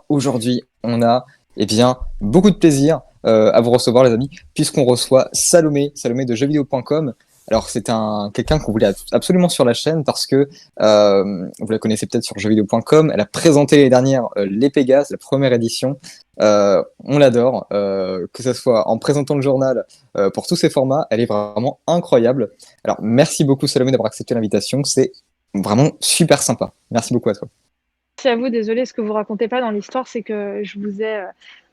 aujourd'hui, on a beaucoup de plaisir à vous recevoir, les amis, puisqu'on reçoit Salomé de jeuxvideo.com. Alors, c'est quelqu'un qu'on voulait absolument sur la chaîne parce que vous la connaissez peut-être sur jeuxvideo.com. Elle a présenté l'année dernière les Pégases, la première édition. On l'adore, que ce soit en présentant le journal pour tous ses formats, elle est vraiment incroyable. Alors, merci beaucoup, Salomé, d'avoir accepté l'invitation. C'est vraiment super sympa. Merci beaucoup à toi. Merci à vous, désolée, ce que vous racontez pas dans l'histoire, c'est que je vous ai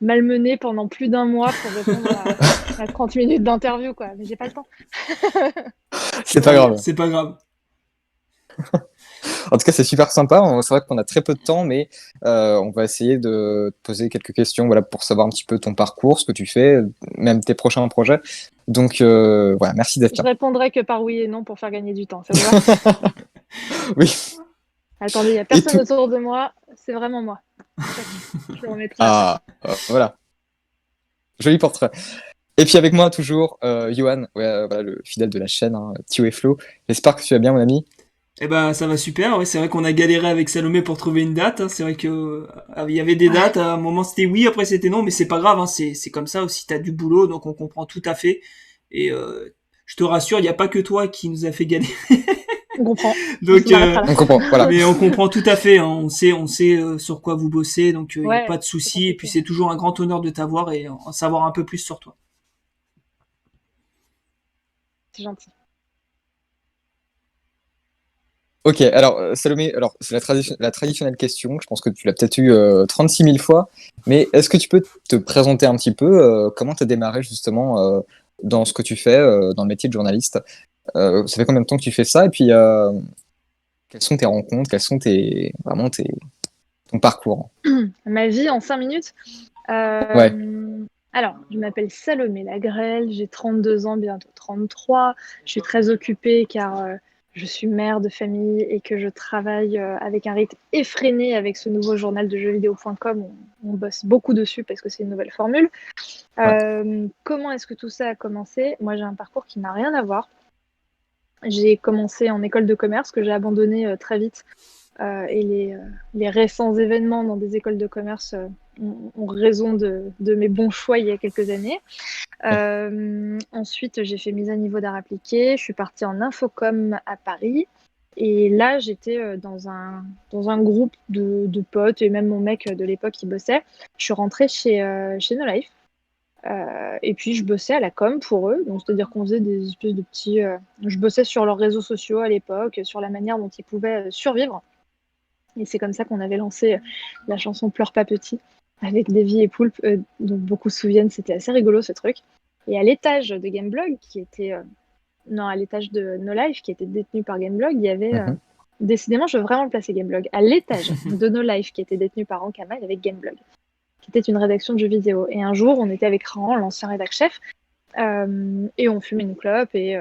malmené pendant plus d'un mois pour répondre à 30 minutes d'interview, quoi. Mais j'ai pas le temps. C'est pas grave. C'est pas grave. En tout cas, c'est super sympa. C'est vrai qu'on a très peu de temps, mais on va essayer de te poser quelques questions, voilà, pour savoir un petit peu ton parcours, ce que tu fais, même tes prochains projets. Donc voilà, merci d'être Je là. répondrai que par oui et non pour faire gagner du temps. Ça vous va? Oui. Attendez, il n'y a Et personne tout. autour de moi. C'est vraiment moi. Je le remettrai après. Ah, voilà. Joli portrait. Et puis avec moi toujours, Johan, ouais, voilà, le fidèle de la chaîne, hein, Thio et Flo. J'espère que tu vas bien, mon ami. Eh ben, ça va super. Ouais, c'est vrai qu'on a galéré avec Salomé pour trouver une date. Hein. C'est vrai que il y avait des dates. À un moment, c'était oui, après c'était non, mais c'est pas grave. Hein. C'est comme ça aussi. T'as du boulot, donc on comprend tout à fait. Et je te rassure, il n'y a pas que toi qui nous a fait galérer. On comprend. Donc, On comprend, voilà. mais on comprend tout à fait. Hein. On sait sur quoi vous bossez, donc il n'y a Ouais, pas de c'est souci. Et puis compliqué. c'est toujours un grand honneur de t'avoir et en savoir un peu plus sur toi. C'est gentil. Ok, alors Salomé, alors c'est la traditionnelle question, je pense que tu l'as peut-être eu 36 000 fois, mais est-ce que tu peux te présenter un petit peu comment tu as démarré justement dans ce que tu fais, dans le métier de journaliste? Ça fait combien de temps que tu fais ça? Et puis quelles sont tes rencontres, ton parcours? Ma vie en 5 minutes. Ouais, Alors, je m'appelle Salomé Lagrelle, j'ai 32 ans, bientôt 33. Je suis très occupée car je suis mère de famille et que je travaille avec un rythme effréné avec ce nouveau journal de jeuxvideo.com. On bosse beaucoup dessus parce que c'est une nouvelle formule. ouais. Comment est-ce que tout ça a commencé? Moi, j'ai un parcours qui n'a rien à voir. J'ai commencé en école de commerce que j'ai abandonné très vite et les récents événements dans des écoles de commerce ont raison de mes bons choix il y a quelques années. Ouais. Ensuite, j'ai fait mise à niveau d'art appliqué. Je suis partie en infocom à Paris. Et là, j'étais dans un groupe de potes et même mon mec de l'époque qui bossait. Je suis rentrée chez No Life. Et puis, je bossais à la com pour eux. Donc, c'est-à-dire qu'on faisait des espèces de petits. Je bossais sur leurs réseaux sociaux à l'époque, sur la manière dont ils pouvaient survivre. Et c'est comme ça qu'on avait lancé la chanson Pleure pas petit avec Davy et Poulpe, dont beaucoup se souviennent. C'était assez rigolo ce truc. Et à l'étage de Gameblog, qui était. Non, à l'étage de No Life, qui était détenu par Gameblog, il y avait. Mhm. Décidément, je veux vraiment le placer Gameblog. À l'étage de No Life, qui était détenu par Ankama, il y avait Gameblog, qui était une rédaction de jeux vidéo. Et un jour, on était avec Ran, l'ancien rédac-chef, et on fumait une clope et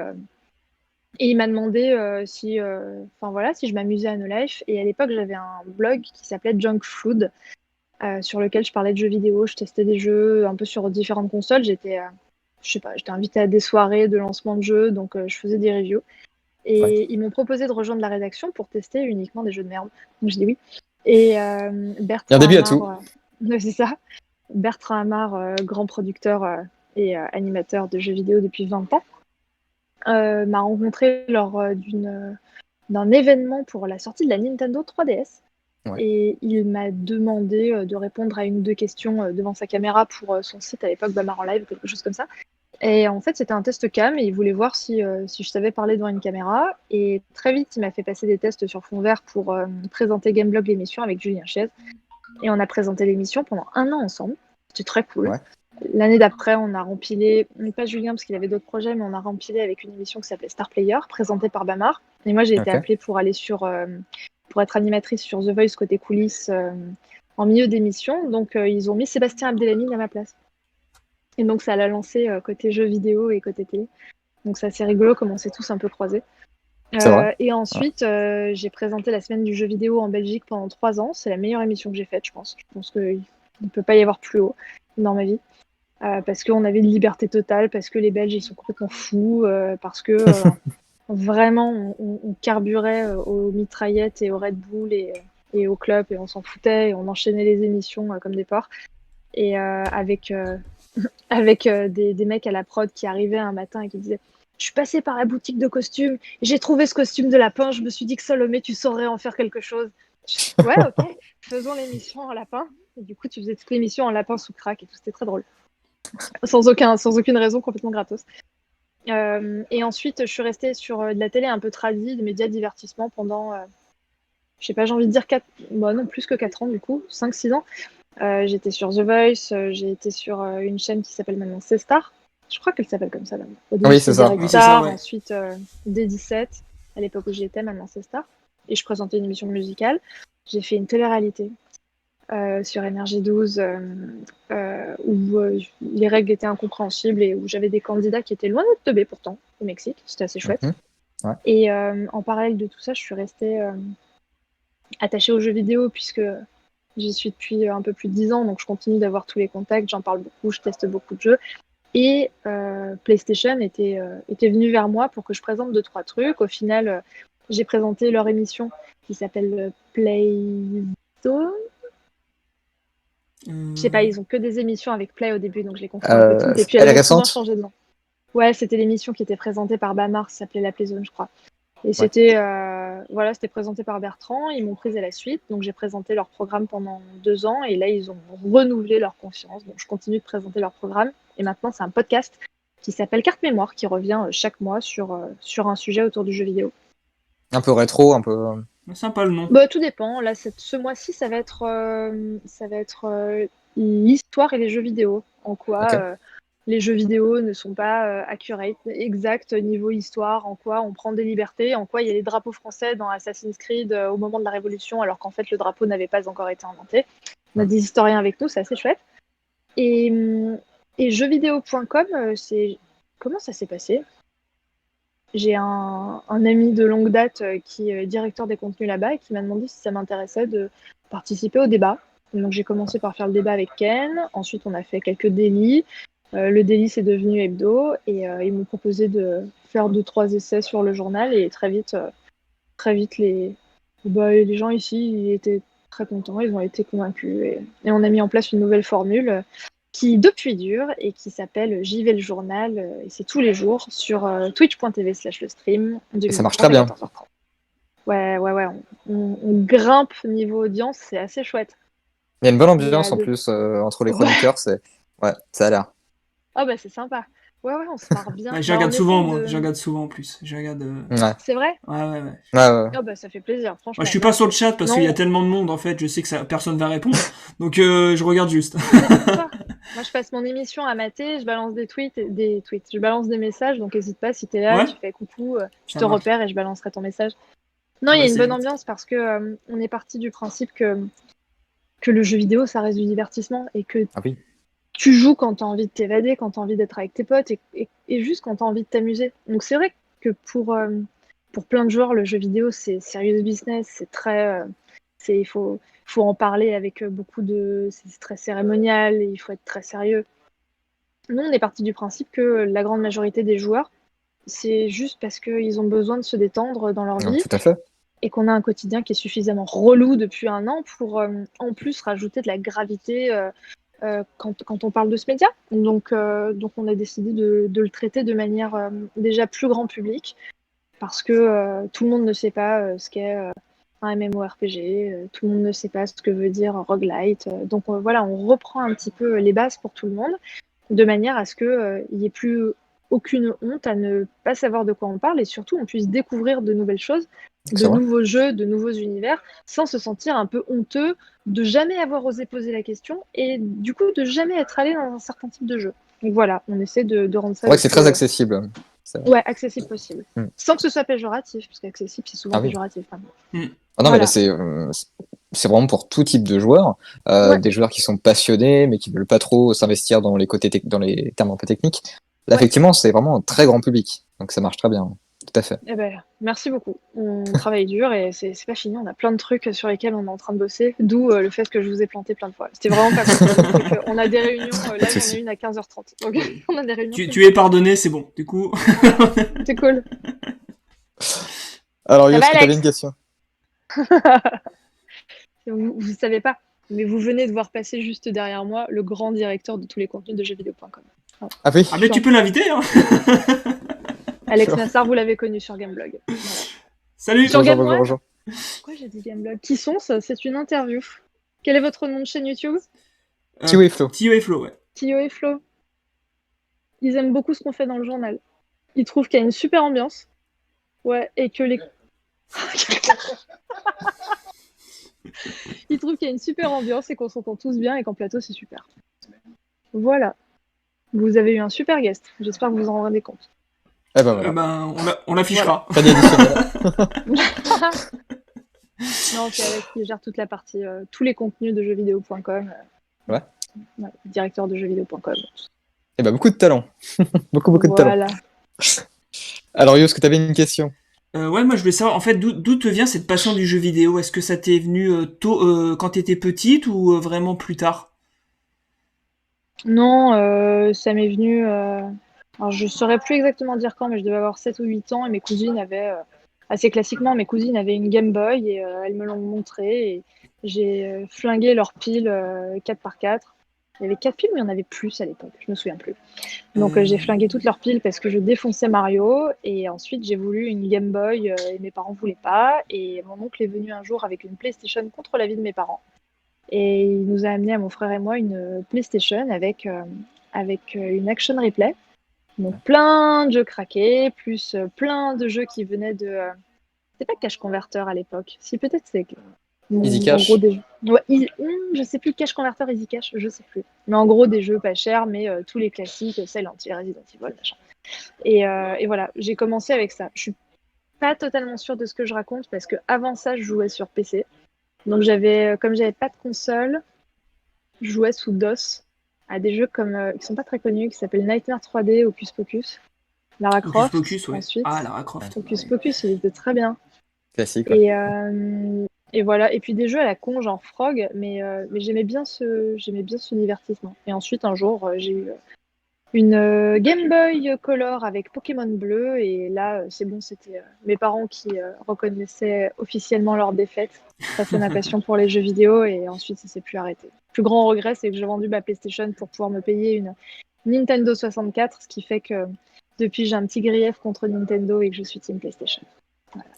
il m'a demandé si je m'amusais à No Life. Et à l'époque, j'avais un blog qui s'appelait Junk Food, sur lequel je parlais de jeux vidéo. Je testais des jeux un peu sur différentes consoles. Je sais pas, j'étais invitée à des soirées de lancement de jeux, donc je faisais des reviews. Ouais. Et ils m'ont proposé de rejoindre la rédaction pour tester uniquement des jeux de merde. Donc je dis oui. Et Il y a un Bertrand début à Hamar, tout. c'est ça. Bertrand Hamar, grand producteur et animateur de jeux vidéo depuis 20 ans, m'a rencontré lors d'un événement pour la sortie de la Nintendo 3DS. Ouais. Et il m'a demandé de répondre à une ou deux questions devant sa caméra pour son site à l'époque, Bamar en live, ou quelque chose comme ça. Et en fait, c'était un test cam et il voulait voir si je savais parler devant une caméra. Et très vite, il m'a fait passer des tests sur fond vert pour présenter Gameblog l'émission avec Julien Chiez. Et on a présenté l'émission pendant 1 an ensemble. C'était très cool. Ouais. L'année d'après, on a rempilé, pas Julien parce qu'il avait d'autres projets, mais on a rempilé avec une émission qui s'appelait Star Player, présentée par Bamar. Et moi, j'ai été Ok. appelée pour aller pour être animatrice sur The Voice côté coulisses en milieu d'émission. Donc, ils ont mis Sébastien Abdelhamid à ma place. Et donc, ça l'a lancé côté jeux vidéo et côté télé. Donc, c'est assez rigolo comme on s'est tous un peu croisés. C'est vrai. Et Ouais. ensuite, j'ai présenté la semaine du jeu vidéo en Belgique pendant 3 ans. C'est la meilleure émission que j'ai faite, je pense. Je pense qu'il ne peut pas y avoir plus haut dans ma vie. Parce qu'on avait une liberté totale, parce que les Belges, ils sont complètement fous, parce que vraiment, on carburait aux mitraillettes et au Red Bull et au club, et on s'en foutait, et on enchaînait les émissions comme des porcs. Et avec des mecs à la prod qui arrivaient un matin et qui disaient je suis passée par la boutique de costumes, j'ai trouvé ce costume de lapin, je me suis dit que Salomé, tu saurais en faire quelque chose. Ouais, ok, faisons l'émission en lapin. Et du coup, tu faisais toute l'émission en lapin sous crack et tout, c'était très drôle. Sans aucune raison, complètement gratos. Et ensuite, je suis restée sur de la télé un peu tradie, des médias de divertissement pendant, je sais pas, j'ai envie de dire non, plus que 4 ans du coup, 5-6 ans. J'étais sur The Voice, j'ai été sur une chaîne qui s'appelle maintenant C Star. Je crois qu'elle s'appelle comme ça maintenant. Au début, Oui, c'est ça. Oui, c'est ça, ouais. Ensuite D17, à l'époque où j'y étais, maintenant C Star. Et je présentais une émission musicale. J'ai fait une télé-réalité sur NRJ12 où les règles étaient incompréhensibles et où j'avais des candidats qui étaient loin d'être teubés pourtant au Mexique. C'était assez chouette. Ouais. Et en parallèle de tout ça, je suis restée attachée aux jeux vidéo puisque j'y suis depuis un peu plus de 10 ans, donc je continue d'avoir tous les contacts, j'en parle beaucoup, je teste beaucoup de jeux. Et PlayStation était venu vers moi pour que je présente 2-3 trucs. Au final, j'ai présenté leur émission qui s'appelle Playzone. Je sais pas, ils ont que des émissions avec Play au début, donc je les confonds un peu toutes. Et puis elle est elles ont souvent récente. changé de nom. Ouais, c'était l'émission qui était présentée par Bamar, ça s'appelait La Playzone, je crois. Et c'était c'était présenté par Bertrand, ils m'ont prise à la suite, donc j'ai présenté leur programme pendant 2 ans, et là ils ont renouvelé leur confiance, donc je continue de présenter leur programme, et maintenant c'est un podcast qui s'appelle Carte Mémoire, qui revient chaque mois sur un sujet autour du jeu vidéo. Un peu rétro, un peu... Sympa le nom. Bah, tout dépend, là ce mois-ci ça va être l'histoire et les jeux vidéo, en quoi... Ok. Les jeux vidéo ne sont pas accurate, exact niveau histoire, en quoi on prend des libertés, en quoi il y a les drapeaux français dans Assassin's Creed au moment de la Révolution, alors qu'en fait le drapeau n'avait pas encore été inventé. On a des historiens avec nous, c'est assez chouette. Et jeuxvideo.com, comment ça s'est passé? J'ai un ami de longue date qui est directeur des contenus là-bas et qui m'a demandé si ça m'intéressait de participer au débat. Donc j'ai commencé par faire le débat avec Ken, ensuite on a fait quelques délits. Le délit c'est devenu hebdo et ils m'ont proposé de faire 2-3 essais sur le journal et très vite les gens ici ils étaient très contents, ils ont été convaincus et on a mis en place une nouvelle formule qui depuis dure et qui s'appelle J'y vais le journal et c'est tous les jours sur twitch.tv/le stream. Et ça marche très bien. 14h30. Ouais, on grimpe niveau audience, c'est assez chouette. Il y a une bonne ambiance en plus entre les chroniqueurs, ouais, ça a l'air. Ah bah c'est sympa. Ouais, on se marre bien. Je regarde souvent, moi. Je regarde souvent en plus. Ouais. C'est vrai? Ouais. Ah bah ça fait plaisir, franchement. Moi, je suis pas sur le chat parce qu'il y a tellement de monde, en fait, je sais que personne va répondre. Donc je regarde juste. Moi, je passe mon émission à mater, je balance des tweets, je balance des messages, donc n'hésite pas si t'es là, tu fais coucou, je te repère et je balancerai ton message. Non, il y a une bonne ambiance parce que on est parti du principe que le jeu vidéo, ça reste du divertissement et que tu joues quand t'as envie de t'évader, quand t'as envie d'être avec tes potes et juste quand t'as envie de t'amuser. Donc c'est vrai que pour plein de joueurs, le jeu vidéo, c'est serious business, c'est très... il faut en parler avec beaucoup de... C'est très cérémonial et il faut être très sérieux. Nous, on est parti du principe que la grande majorité des joueurs, c'est juste parce qu'ils ont besoin de se détendre dans leur vie. Tout à fait. Et qu'on a un quotidien qui est suffisamment relou depuis un an pour en plus rajouter de la gravité quand on parle de ce média. Donc on a décidé de le traiter de manière déjà plus grand public parce que tout le monde ne sait pas ce qu'est un MMORPG, tout le monde ne sait pas ce que veut dire roguelite. Donc voilà, on reprend un petit peu les bases pour tout le monde de manière à ce qu'il n'y ait plus aucune honte à ne pas savoir de quoi on parle et surtout on puisse découvrir de nouvelles choses, de nouveaux jeux, de nouveaux univers, sans se sentir un peu honteux de jamais avoir osé poser la question et du coup de jamais être allé dans un certain type de jeu. Donc voilà, on essaie de rendre ça... C'est vrai que c'est très accessible. Ouais, accessible possible. Sans que ce soit péjoratif, parce qu'accessible c'est souvent péjoratif. Ah non, mais là c'est vraiment pour tout type de joueurs, des joueurs qui sont passionnés mais qui veulent pas trop s'investir dans les termes un peu techniques. Là, effectivement, c'est vraiment un très grand public, donc ça marche très bien. Tout à fait. Eh ben, merci beaucoup. On travaille dur et c'est pas fini. On a plein de trucs sur lesquels on est en train de bosser, d'où le fait que je vous ai planté plein de fois. C'était vraiment pas possible. On a des réunions, là j'en ai une à 15h30. Donc on a des réunions. Tu es pardonné, c'est bon. Du coup. C'est cool. Alors, Yo, est-ce que t'avais une question? Vous savez pas, mais vous venez de voir passer juste derrière moi le grand directeur de tous les contenus de jeuxvideo.com. Ah oui. Ah mais tu peux l'inviter, hein. Alex Nassar, vous l'avez connu sur Gameblog. Voilà. Salut. Sur Bonjour, Game bonjour, One. bonjour. Pourquoi j'ai dit Gameblog? Qui sont ça? C'est une interview. Quel est votre nom de chaîne YouTube? Tio et Flo. Tio et Flo, ouais. Tio et Flo. Ils aiment beaucoup ce qu'on fait dans le journal. Ils trouvent qu'il y a une super ambiance. Ouais, et que les... Ils trouvent qu'il y a une super ambiance et qu'on s'entend tous bien et qu'en plateau, c'est super. Voilà. Vous avez eu un super guest. J'espère que vous en rendez compte. Eh ben voilà. On l'affichera. Pas d'additionnel. Non, c'est Alex qui gère toute la partie, tous les contenus de jeuxvideo.com. Ouais. Directeur de jeuxvideo.com. Eh ben beaucoup de talent. beaucoup de talent. Voilà. Alors Yo, est-ce que tu avais une question? Ouais, moi je voulais savoir, en fait, d'où te vient cette passion du jeu vidéo? Est-ce que ça t'est venu tôt, quand t'étais petite, ou vraiment plus tard? Non, ça m'est venu. Alors, je saurais plus exactement dire quand, mais je devais avoir 7 ou 8 ans et mes cousines avaient, assez classiquement, mes cousines avaient une Game Boy et elles me l'ont montré. Et j'ai flingué leurs piles 4x4. Il y avait 4 piles, mais il y en avait plus à l'époque, je me souviens plus. Donc j'ai flingué toutes leurs piles parce que je défonçais Mario. Et ensuite, j'ai voulu une Game Boy et mes parents voulaient pas. Et mon oncle est venu un jour avec une PlayStation contre l'avis de mes parents. Et il nous a amené à mon frère et moi une PlayStation avec une Action Replay. Donc plein de jeux craqués, plus plein de jeux qui venaient de... C'était pas Cash Converter à l'époque. Si, peut-être c'est... Easy En Cash. gros, des jeux... Ouais, je sais plus, Cash Converter, Easy Cash, je sais plus. Mais en gros, des jeux pas chers, mais tous les classiques, Silent Hill, Resident Evil, machin. Et voilà, j'ai commencé avec ça. Je suis pas totalement sûre de ce que je raconte, parce que avant ça, je jouais sur PC. Donc comme j'avais pas de console, je jouais sous DOS à des jeux qui sont pas très connus, qui s'appellent Nightmare 3D, Hocus Pocus, Lara Hocus Croft, Pocus, ouais. ensuite. Ah, Lara Croft. Hocus Ouais. Pocus, il était très bien. Classique. Ouais. Et voilà. Et puis des jeux à la con, genre Frog, mais j'aimais bien ce divertissement. Et ensuite, un jour, j'ai eu une Game Boy Color avec Pokémon Bleu. Et là, c'est bon, c'était mes parents qui reconnaissaient officiellement leur défaite face à ma passion pour les jeux vidéo. Et ensuite, ça s'est plus arrêté. Le plus grand regret, c'est que j'ai vendu ma PlayStation pour pouvoir me payer une Nintendo 64, ce qui fait que depuis, j'ai un petit grief contre Nintendo et que je suis Team PlayStation. Voilà.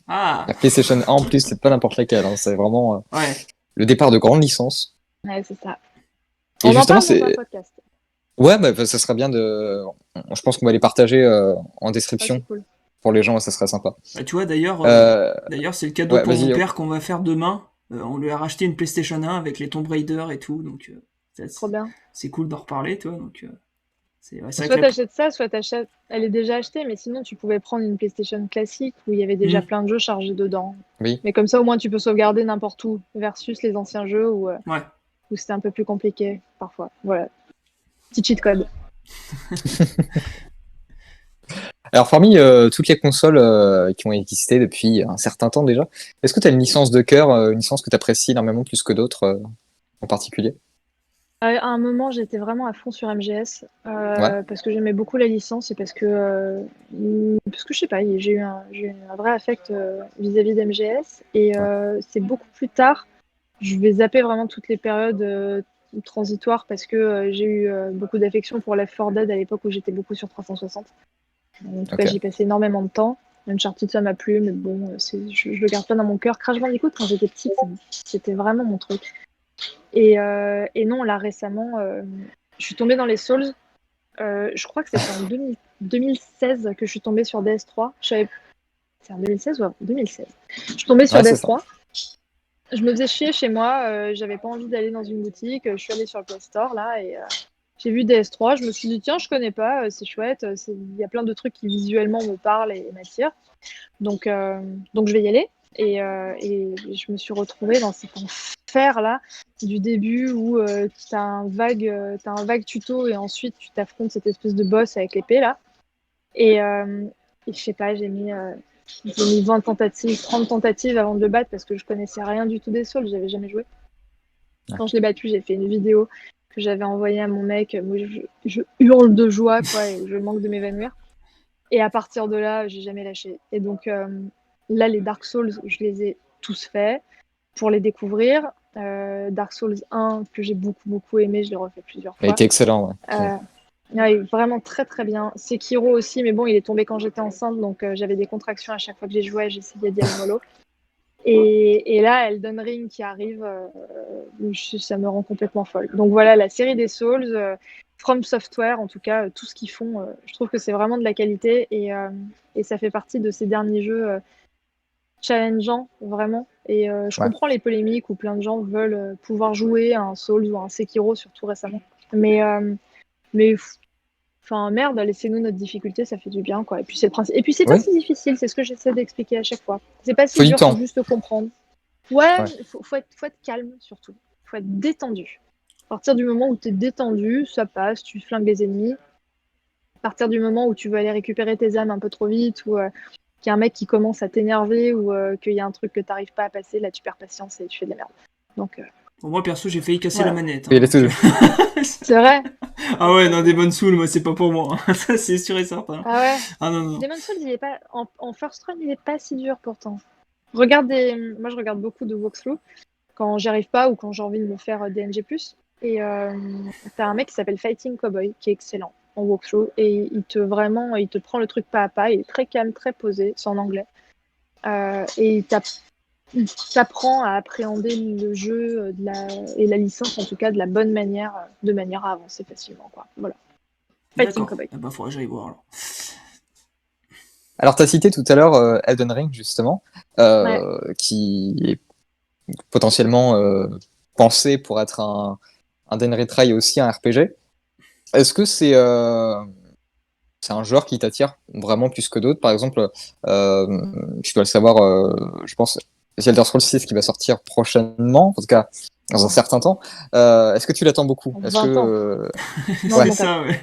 Ah. La PlayStation 1 en plus, c'est pas n'importe laquelle. Hein. C'est vraiment Ouais. le départ de grandes licences. Ouais, c'est ça. Et On en justement, parle dans un podcast. Ouais, bah, ça serait bien de. Je pense qu'on va les partager en description Ouais, c'est cool. pour les gens, ça serait sympa. Bah, tu vois, d'ailleurs, c'est le cadeau ouais, pour vas-y, mon Yo. père qu'on va faire demain. On lui a racheté une PlayStation 1 avec les Tomb Raider et tout, donc Trop bien. c'est cool d'en reparler, tu vois. Donc, c'est vrai Soit que t'achètes ça, soit t'achètes. Elle est déjà achetée, mais sinon tu pouvais prendre une PlayStation classique où il y avait déjà plein de jeux chargés dedans. Oui. Mais comme ça, au moins, tu peux sauvegarder n'importe où, versus les anciens jeux où Ouais. c'était un peu plus compliqué parfois. Voilà. Petit cheat code. Alors, parmi toutes les consoles qui ont existé depuis un certain temps déjà, est-ce que tu as une licence de cœur, une licence que tu apprécies énormément plus que d'autres en particulier? À un moment, j'étais vraiment à fond sur MGS Ouais. parce que j'aimais beaucoup la licence et parce que je sais pas, j'ai eu un vrai affect vis-à-vis d'MGS et c'est beaucoup plus tard. Je vais zapper vraiment toutes les périodes transitoires parce que j'ai eu beaucoup d'affection pour Left 4 Dead à l'époque où j'étais beaucoup sur 360. En tout cas, j'y passais énormément de temps. Uncharted, ça m'a plu, mais bon, je le garde pas dans mon cœur. Crash Bandicoot, quand j'étais petite, c'était vraiment mon truc. Et non, là récemment, je suis tombée dans les Souls. Je crois que c'était en 2016 que je suis tombée sur DS3. C'est en 2016 ou 2016. Je suis tombée sur DS3. Je me faisais chier chez moi. J'avais pas envie d'aller dans une boutique. Je suis allée sur le Play Store là et j'ai vu DS3. Je me suis dit tiens, je connais pas, c'est chouette. Il y a plein de trucs qui visuellement me parlent et m'attirent. Donc je vais y aller. Et je me suis retrouvée dans cet enfer là du début où t'as un vague tuto et ensuite tu t'affrontes cette espèce de boss avec l'épée là. Et je sais pas, j'ai mis 20 tentatives, 30 tentatives avant de le battre parce que je connaissais rien du tout des Souls, j'avais jamais joué. Quand je l'ai battu, j'ai fait une vidéo que j'avais envoyée à mon mec. Moi, je hurle de joie, quoi, et je manque de m'évanouir. Et à partir de là, j'ai jamais lâché. Et donc là, les Dark Souls, je les ai tous faits. pour les découvrir. Dark Souls 1 que j'ai beaucoup aimé, je l'ai refait plusieurs Il a fois. été excellent, ouais. Ouais, vraiment très bien. Sekiro aussi, mais bon, il est tombé quand j'étais enceinte, donc j'avais des contractions à chaque fois que j'ai joué, j'essayais d'y aller mollo. Et là, Elden Ring qui arrive, ça me rend complètement folle. Donc voilà, la série des Souls, From Software, en tout cas, tout ce qu'ils font, je trouve que c'est vraiment de la qualité et ça fait partie de ces derniers jeux challengeants, vraiment. Et je Ouais. comprends les polémiques où plein de gens veulent pouvoir jouer à un Souls ou à un Sekiro, surtout récemment. Mais enfin, merde, laissez-nous notre difficulté, ça fait du bien, quoi. Et puis c'est le principe. Et puis c'est pas Oui, si difficile, c'est ce que j'essaie d'expliquer à chaque fois. C'est pas si faut du dur, faut temps. juste comprendre. Ouais, Ouais. faut être calme surtout. Faut être détendu. À partir du moment où tu es détendu, ça passe, tu flingues les ennemis. À partir du moment où tu veux aller récupérer tes âmes un peu trop vite ou qu'il y a un mec qui commence à t'énerver ou qu'il y a un truc que t'arrives pas à passer, là tu perds patience et tu fais de la merde. Donc Pour moi, perso, j'ai failli casser la voilà. manette. Il est tout. C'est vrai. Ah ouais, non, des bonnes souls, moi, c'est pas pour moi. Ça, c'est sûr et certain. Ah ouais. Ah non, non. Demon's Souls, il est pas en first run, il est pas si dur pourtant. Moi je regarde beaucoup de walkthrough quand j'y arrive pas ou quand j'ai envie de me faire DNG+. Et t'as un mec qui s'appelle Fighting Cowboy qui est excellent en walkthrough et il te prend le truc pas à pas, il est très calme, très posé, c'est en anglais. Et il t'apprend à appréhender le jeu et la licence en tout cas de la bonne manière, de manière à avancer facilement, quoi. Voilà. Fighting D'accord. Cowboy. Eh ben, faudrait que j'aille voir, alors. Alors, tu as cité tout à l'heure Elden Ring, justement, Ouais. qui est potentiellement pensé pour être un den retry aussi un RPG. Est-ce que c'est un genre qui t'attire vraiment plus que d'autres? Par exemple, tu dois le savoir, je pense, The Elder Scrolls 6 qui va sortir prochainement, en tout cas dans un certain temps. Est-ce que tu l'attends beaucoup? En Est-ce que 20 ans. Non, je C'est m'en tape. ça, ouais.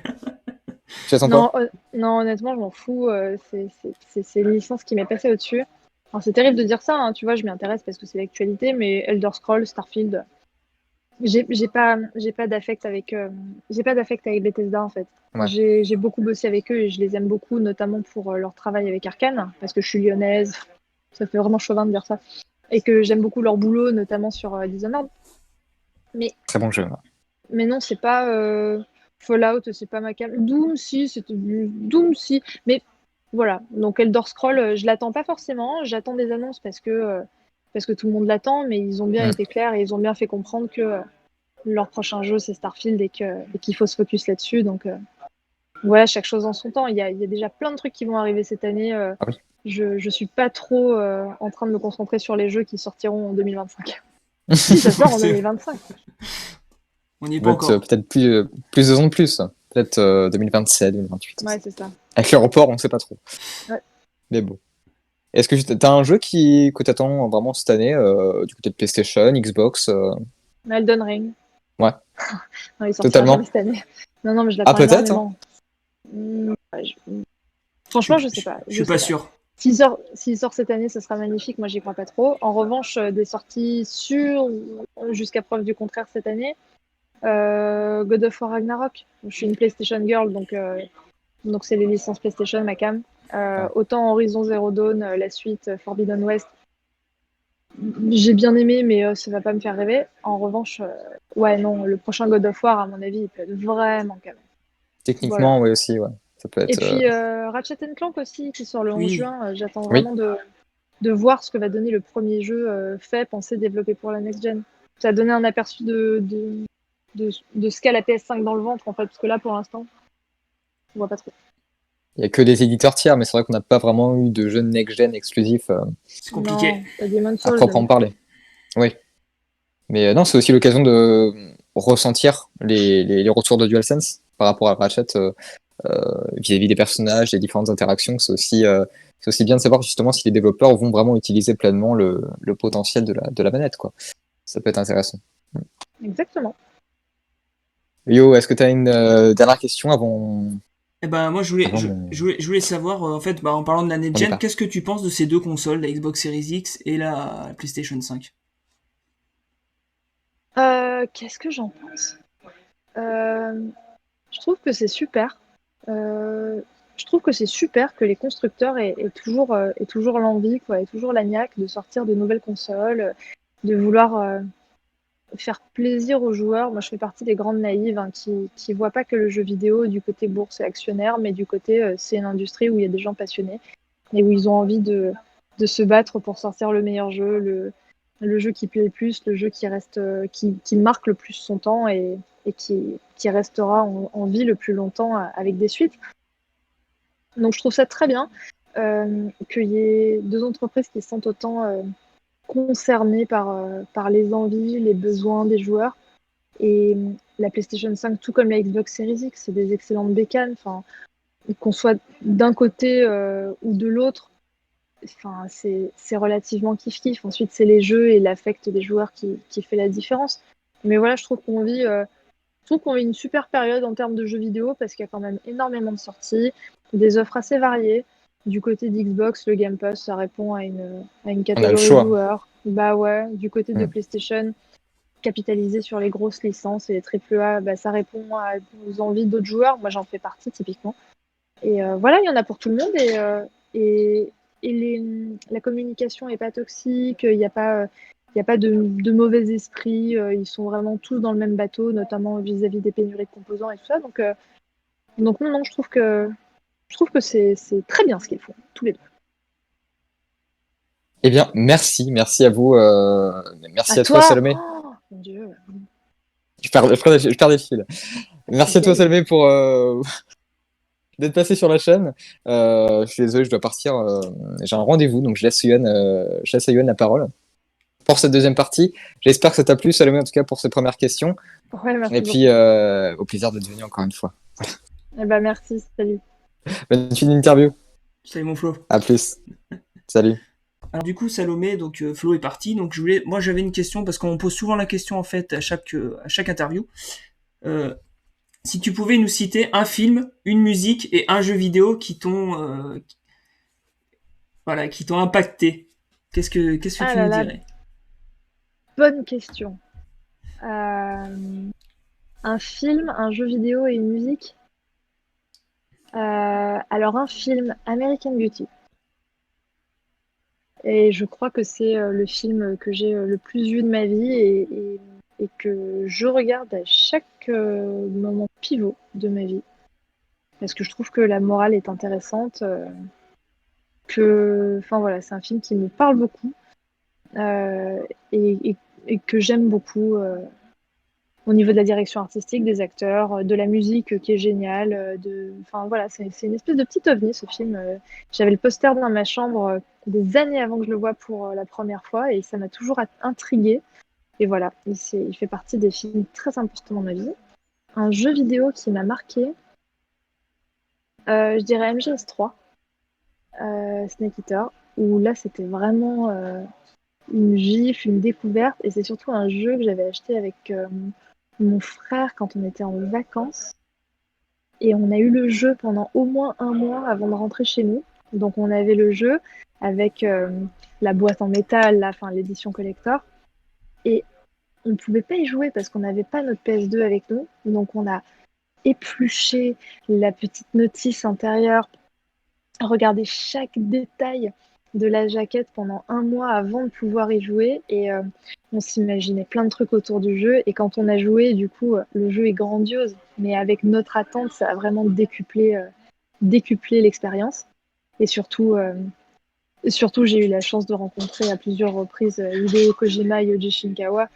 tu l'attends Non, quoi? non, honnêtement, je m'en fous. C'est une licence qui m'est passée au-dessus. Alors, c'est terrible de dire ça, hein, tu vois, je m'y intéresse parce que c'est l'actualité, mais Elder Scrolls, Starfield, j'ai pas d'affect j'ai pas d'affect avec Bethesda en fait. Ouais. J'ai beaucoup bossé avec eux et je les aime beaucoup, notamment pour leur travail avec Arcane, parce que je suis lyonnaise. Ça fait vraiment chauvin de dire ça. Et que j'aime beaucoup leur boulot, notamment sur Dishonored. Mais, Très bon jeu. Ouais. mais non, c'est pas Fallout, c'est pas ma cam. Doom, si, c'était Doom, si. Mais voilà. Donc Elder Scroll, je l'attends pas forcément. J'attends des annonces parce que tout le monde l'attend, mais ils ont bien Mm. été clairs et ils ont bien fait comprendre que leur prochain jeu c'est Starfield et qu'il faut se focus là-dessus. Donc voilà, chaque chose en son temps. Il y a déjà plein de trucs qui vont arriver cette année. Ah oui. Je suis pas trop en train de me concentrer sur les jeux qui sortiront en 2025. Si ça sort en C'est- 2025. On n'y est pas Peut-être encore. peut-être plus de ans de plus. Peut-être 2027, 2028. Ouais, c'est ça. Avec le report, on ne sait pas trop. Ouais. Mais bon. Est-ce que tu as un jeu que tu attends vraiment cette année, du côté de PlayStation, Xbox Elden Ring. Ouais, Non, il sortira jamais totalement. cette année. Non, non, mais je Ah, l'attends peut-être, hein. énormément. Ouais, franchement, je sais pas. Je suis pas sûr. S'il sort cette année, ça sera magnifique. Moi, j'y crois pas trop. En revanche, des sorties sûres jusqu'à preuve du contraire cette année. God of War Ragnarok. Je suis une PlayStation girl, donc c'est les licences PlayStation, ma cam. Ouais. Autant Horizon Zero Dawn, la suite Forbidden West, j'ai bien aimé, mais ça va pas me faire rêver. En revanche, ouais, non, le prochain God of War, à mon avis, il peut être vraiment canon. Voilà. Techniquement, oui aussi, ouais. Ça peut Et être. puis Ratchet Clank aussi, qui sort le 11 Oui. juin. J'attends Oui, vraiment de voir ce que va donner le premier jeu fait, pensé, développé pour la next gen. Ça a donné un aperçu de ce qu'a la PS5 dans le ventre, en fait, parce que là, pour l'instant, on voit pas trop. il n'y a que des éditeurs tiers, mais c'est vrai qu'on n'a pas vraiment eu de jeux next-gen exclusifs C'est Non, compliqué. t'as Demon's à Souls, proprement parler. Oui. Mais non, c'est aussi l'occasion de ressentir les retours de DualSense par rapport à Ratchet vis-à-vis des personnages, des différentes interactions. C'est aussi bien de savoir justement si les développeurs vont vraiment utiliser pleinement le potentiel de la manette, quoi. Ça peut être intéressant. exactement. Yo, est-ce que tu as une dernière question avant, Eh ben, moi, avant mon, je voulais savoir, en fait, bah, en parlant de la mon next-gen, départ? qu'est-ce que tu penses de ces deux consoles, la Xbox Series X et la PlayStation 5? Qu'est-ce que j'en pense? Euh, je trouve que c'est super. Euh, je trouve que c'est super que les constructeurs aient toujours l'envie, quoi, aient toujours la niaque de sortir de nouvelles consoles. de vouloir faire plaisir aux joueurs. Moi, je fais partie des grandes naïves hein, qui voient pas que le jeu vidéo du côté bourse et actionnaire, mais du côté c'est une industrie où il y a des gens passionnés et où ils ont envie de se battre pour sortir le meilleur jeu, le jeu qui plaît le plus, le jeu qui reste, qui marque le plus son temps et qui restera en vie le plus longtemps avec des suites. Donc je trouve ça très bien qu'il y ait deux entreprises qui se sentent autant concernées par les envies, les besoins des joueurs. Et la PlayStation 5, tout comme la Xbox Series X, c'est des excellentes bécanes. Enfin, qu'on soit d'un côté ou de l'autre, enfin, c'est relativement kiff-kiff. Ensuite, c'est les jeux et l'affect des joueurs qui fait la différence. Mais voilà, je trouve qu'on vit une super période en termes de jeux vidéo parce qu'il y a quand même énormément de sorties, des offres assez variées. Du côté d'Xbox, le Game Pass, ça répond à une On a le catégorie de choix. joueurs. Bah ouais, du côté de Mm. PlayStation, capitaliser sur les grosses licences et les AAA, bah, ça répond aux envies d'autres joueurs. Moi, j'en fais partie typiquement. Et voilà, il y en a pour tout le monde et, la communication n'est pas toxique, il y a pas de mauvais esprit, ils sont vraiment tous dans le même bateau, notamment vis-à-vis des pénuries de composants et tout ça. Donc non, non, je trouve que c'est très bien ce qu'ils font, tous les deux. Eh bien, merci à vous, À merci à toi, toi, Salomé. oh mon Dieu, Je perds des fils. Merci à toi, vieille. Salomé, pour d'être passé sur la chaîne. Je suis désolé, je dois partir. J'ai un rendez-vous, donc je laisse à Yoann la parole pour cette deuxième partie. J'espère que ça t'a plu, Salomé, en tout cas pour ces premières questions. Ouais, Et merci puis, beaucoup. au plaisir d'être venu encore une fois. Eh ben, merci, salut. Bonne fin d'interview. Salut mon Flo. À plus. Salut. Alors du coup, Salomé, donc Flo est parti. Donc moi j'avais une question parce qu'on pose souvent la question en fait à chaque interview. Euh, Si tu pouvais nous citer un film, une musique et un jeu vidéo voilà, qui t'ont impacté, qu'est-ce que Ah tu là nous là, dirais? bonne question. Un film, un jeu vidéo et une musique. Alors un film, American Beauty. Et je crois que c'est le film que j'ai le plus vu de ma vie et que je regarde à chaque moment pivot de ma vie. Parce que je trouve que la morale est intéressante. Enfin voilà, c'est un film qui me parle beaucoup euh, et, et- et que j'aime beaucoup. Au niveau de la direction artistique, des acteurs, de la musique qui est géniale. Enfin voilà, c'est une espèce de petit ovni ce film. J'avais le poster dans ma chambre des années avant que je le voie pour la première fois et ça m'a toujours intriguée. Et voilà, il fait partie des films très importants dans ma vie. Un jeu vidéo qui m'a marqué, je dirais MGS3, Snake Eater, où là c'était vraiment une gifle, une découverte et c'est surtout un jeu que j'avais acheté avec mon frère quand on était en vacances. Et on a eu le jeu pendant au moins un mois avant de rentrer chez nous. Donc on avait le jeu avec la boîte en métal, enfin, l'édition collector. Et on ne pouvait pas y jouer parce qu'on n'avait pas notre PS2 avec nous. Donc on a épluché la petite notice intérieure, regardé chaque détail de la jaquette pendant un mois avant de pouvoir y jouer. Et on s'imaginait plein de trucs autour du jeu. Et quand on a joué, du coup, le jeu est grandiose. Mais avec notre attente, ça a vraiment décuplé l'expérience. Et surtout, j'ai eu la chance de rencontrer à plusieurs reprises Hideo Kojima et Yoji Shinkawa,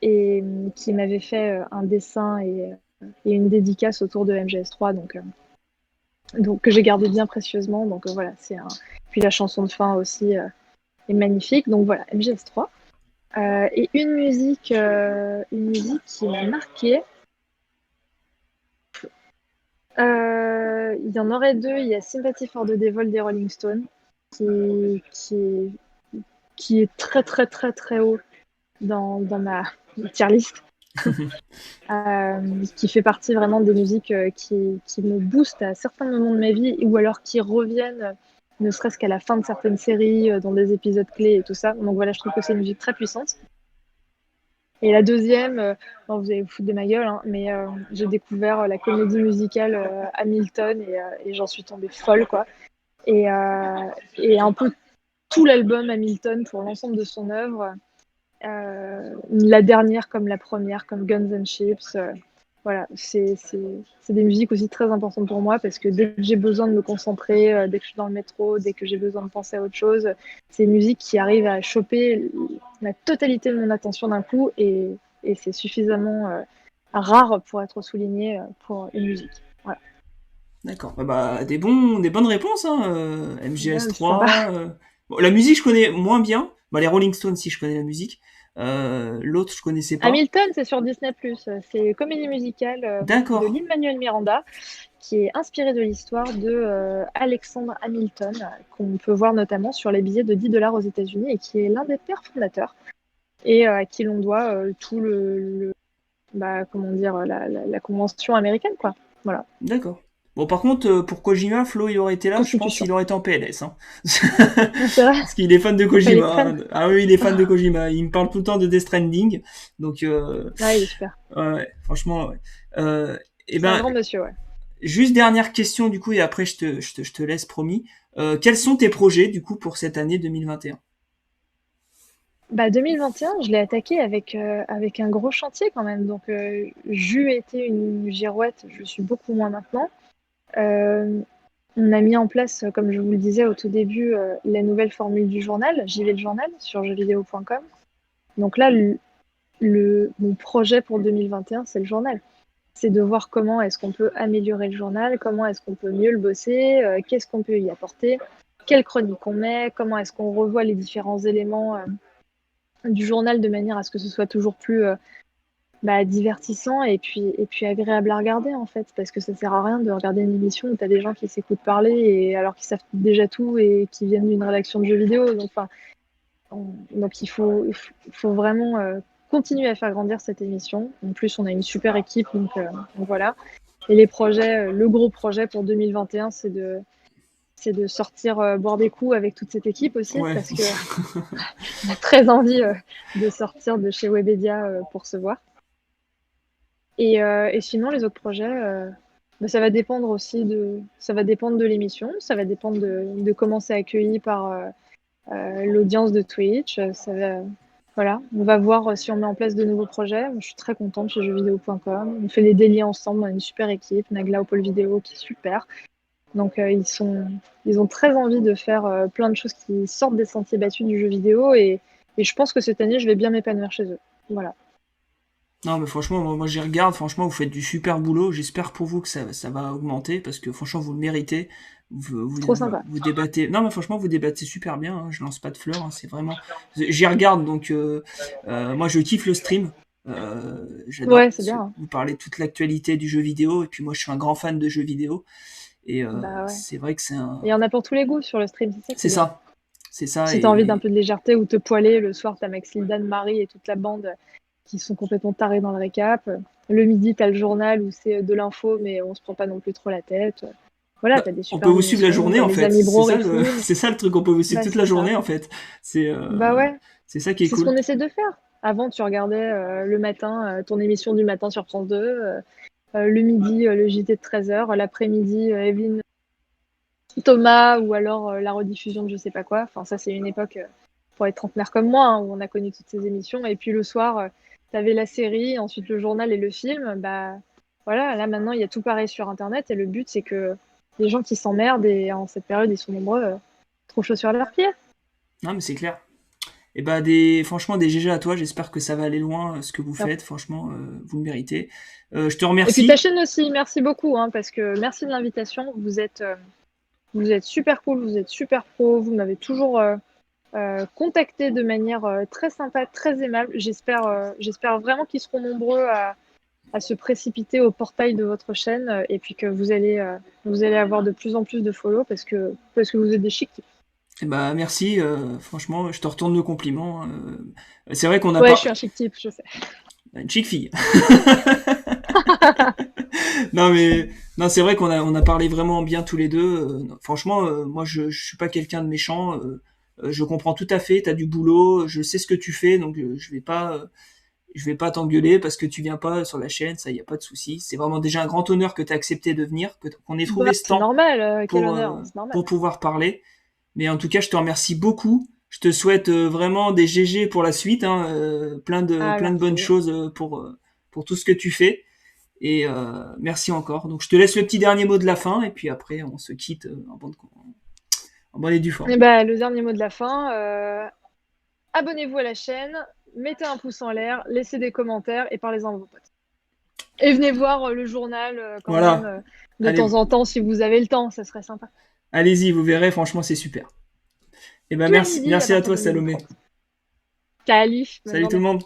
et qui m'avait fait un dessin et une dédicace autour de MGS3. Donc que j'ai gardé bien précieusement. Donc voilà, Puis la chanson de fin aussi est magnifique. Donc voilà, MGS3. Et une musique qui m'a marquée. Il y en aurait deux. Il y a Sympathy for the Devil des Rolling Stones, qui, qui, est, qui est très très très très haut dans ma tier list. Qui fait partie vraiment des musiques qui me boostent à certains moments de ma vie ou alors qui reviennent, ne serait-ce qu'à la fin de certaines séries, dans des épisodes clés et tout ça. Donc voilà, je trouve que c'est une musique très puissante. Et la deuxième, bon, vous allez vous foutre de ma gueule, hein, mais j'ai découvert la comédie musicale Hamilton et j'en suis tombée folle, quoi. Et un peu tout l'album Hamilton pour l'ensemble de son œuvre. La dernière comme la première, comme Guns N' Chips. Voilà, c'est des musiques aussi très importantes pour moi parce que dès que j'ai besoin de me concentrer, dès que je suis dans le métro, dès que j'ai besoin de penser à autre chose, c'est une musique qui arrive à choper la totalité de mon attention d'un coup et c'est suffisamment rare pour être souligné pour une musique. Voilà. D'accord. Des bonnes réponses, hein. Ouais, c'est sympa. MGS3. Bon, la musique, je connais moins bien. Bah, les Rolling Stones, si je connais la musique. L'autre, je connaissais pas. Hamilton, c'est sur Disney+. C'est une comédie musicale de D'accord. Lin-Manuel Miranda qui est inspirée de l'histoire de Alexander Hamilton, qu'on peut voir notamment sur les billets de 10 dollars aux États-Unis et qui est l'un des pères fondateurs et à qui l'on doit tout comment dire, la convention américaine, quoi. Voilà, D'accord. Bon, par contre, pour Kojima, Flo, il aurait été là, je pense Constitution. qu'il aurait été en PLS, hein. C'est vrai, Parce qu'il est fan de faut pas les Kojima, prendre. hein. Ah oui, il est fan de Kojima. Il me parle tout le temps de Death Stranding. Donc, Ah, il est super. ouais, franchement, ouais. Et C'est un ben, grand monsieur, ouais. juste dernière question, du coup, et après, je te laisse, promis. Quels sont tes projets, du coup, pour cette année 2021? Bah 2021, je l'ai attaqué avec un gros chantier quand même. Donc, j'eus été une girouette, je suis beaucoup moins maintenant. Euh, on a mis en place, comme je vous le disais au tout début, la nouvelle formule du journal, j'y vais le journal, sur jeuxvideo.com. Donc là, mon projet pour 2021, c'est le journal. C'est de voir comment est-ce qu'on peut améliorer le journal, comment est-ce qu'on peut mieux le bosser, qu'est-ce qu'on peut y apporter, quelle chronique on met, comment est-ce qu'on revoit les différents éléments du journal de manière à ce que ce soit toujours plus divertissant et puis agréable à regarder en fait, parce que ça sert à rien de regarder une émission où tu as des gens qui s'écoutent parler et alors qu'ils savent déjà tout et qui viennent d'une rédaction de jeux vidéo. Donc, donc il faut vraiment continuer à faire grandir cette émission. En plus, on a une super équipe, donc voilà. Et les projets, le gros projet pour 2021, c'est de sortir boire des coups avec toute cette équipe aussi, Ouais. parce que on a très envie de sortir de chez Webedia pour se voir. Et sinon, les autres projets, ça va dépendre aussi ça va dépendre de l'émission, ça va dépendre de comment c'est accueilli par l'audience de Twitch. Voilà, on va voir si on met en place de nouveaux projets. Je suis très contente chez jeuxvideo.com. On fait les délits ensemble, on a une super équipe, Nagla au pôle vidéo qui est super. Donc ils ont très envie de faire plein de choses qui sortent des sentiers battus du jeu vidéo et je pense que cette année, je vais bien m'épanouir chez eux. Voilà. Non, mais franchement, moi j'y regarde, franchement, vous faites du super boulot. J'espère pour vous que ça va augmenter parce que franchement, vous le méritez. C'est trop sympa. Vous débattez. Non, mais franchement, vous débattez super bien, hein. Je lance pas de fleurs, hein. C'est vraiment. J'y regarde, donc moi je kiffe le stream. J'adore. Ouais, c'est bien, hein. Vous parlez de toute l'actualité du jeu vidéo et puis moi je suis un grand fan de jeux vidéo et Bah ouais. c'est vrai que c'est un. Il y en a pour tous les goûts sur le stream, c'est ça qui C'est est bien. ça. C'est ça. Si t'as envie d'un peu de légèreté ou te poiler, le soir, t'as Max Lindan, Marie et toute la bande qui sont complètement tarés dans le récap. Le midi, t'as le journal où c'est de l'info, mais on se prend pas non plus trop la tête. Voilà, t'as des On peut super vous suivre la émissions, journée en les fait. amis C'est Bro ça et Film. c'est ça le truc. On peut vous suivre toute la C'est ça. journée en fait. C'est Bah ouais, c'est ça qui est c'est ce cool. qu'on essaie de faire. Avant, tu regardais le matin, ton émission du matin sur France 2, le midi, le JT de 13h, l'après-midi, Evelyne Thomas, ou alors la rediffusion de je sais pas quoi. Enfin, ça, c'est une époque pour être trentenaire comme moi, hein, où on a connu toutes ces émissions. Et puis le soir, t'avais la série, ensuite le journal et le film. Bah voilà, là maintenant, il y a tout pareil sur Internet. Et le but, c'est que les gens qui s'emmerdent, et en cette période, ils sont nombreux, trop chaud sur leurs pieds. Non mais c'est clair. Et franchement des GG à toi. J'espère que ça va aller loin ce que vous faites. Franchement, vous le méritez. Je te Et puis ta remercie. chaîne aussi, merci beaucoup, hein, parce que merci de l'invitation. Vous êtes super cool, vous êtes super pro, vous m'avez toujours contacté de manière très sympa, très aimable. J'espère vraiment qu'ils seront nombreux à se précipiter au portail de votre chaîne et puis que vous allez avoir de plus en plus de follow parce que vous êtes des chics. Et merci. Franchement, je te retourne le compliment. C'est vrai qu'on n'a Ouais, je pas suis un chic type, je sais. une chic fille. Non mais non, c'est vrai qu'on a parlé vraiment bien tous les deux. Franchement, moi je suis pas quelqu'un de méchant. Je comprends tout à fait. T'as du boulot. Je sais ce que tu fais, donc je vais pas t'engueuler parce que tu viens pas sur la chaîne. Ça, y a pas de souci. C'est vraiment déjà un grand honneur que t'aies accepté de venir, qu'on ait Bah, trouvé ce c'est temps normal, quel honneur, c'est normal. pour pouvoir parler. Mais en tout cas, je te remercie beaucoup. Je te souhaite vraiment des GG pour la suite, hein, plein de bonnes Merci. choses pour tout ce que tu fais. Et merci encore. Donc je te laisse le petit dernier mot de la fin et puis après on se quitte en bonne et due forme. Et bah, le dernier mot de la fin, abonnez-vous à la chaîne, mettez un pouce en l'air, laissez des commentaires et parlez-en à vos potes. Et venez voir le journal quand Voilà. même de Allez, temps en temps si vous avez le temps, ça serait sympa. allez-y, vous verrez, franchement c'est super. Et ben Tous les midis à merci à partir toi de Salomé. 12h30. Salut, bonne Salut tout journée. le monde.